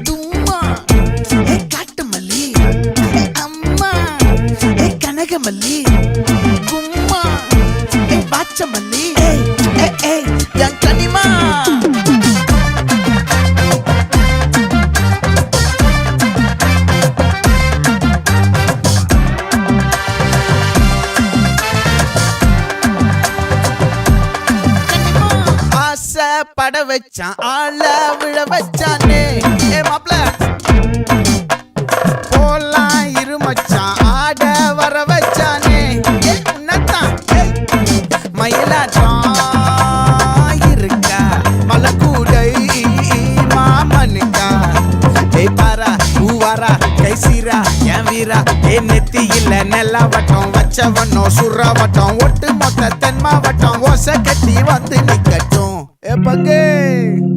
தும்மா ஏ காட்டு மல்லி அம்மா ஏ கனகமல்லி கும்மா ஏ பாச்ச மல்லி என் கனிமா பட வச்சான் ஆள விழ வச்சானே ஏ மாப்ள போலாம் இருமச்சான் ஆட வர வச்சானே உன்னத்தான் மயிலாட்டம் இருக்கா மலக்கூடை மாமனுக்கா ஏய் பாரா பூவாரா கைசீரா என் வீரா ஏ நெத்தி இல்ல நெல்லா வட்டம் வச்சவனோ சுறா வட்டம் ஒட்டு மொத்த தென் மாவட்டம் ஓசை கட்டி வந்து நிக்கட்டும். É pra quem?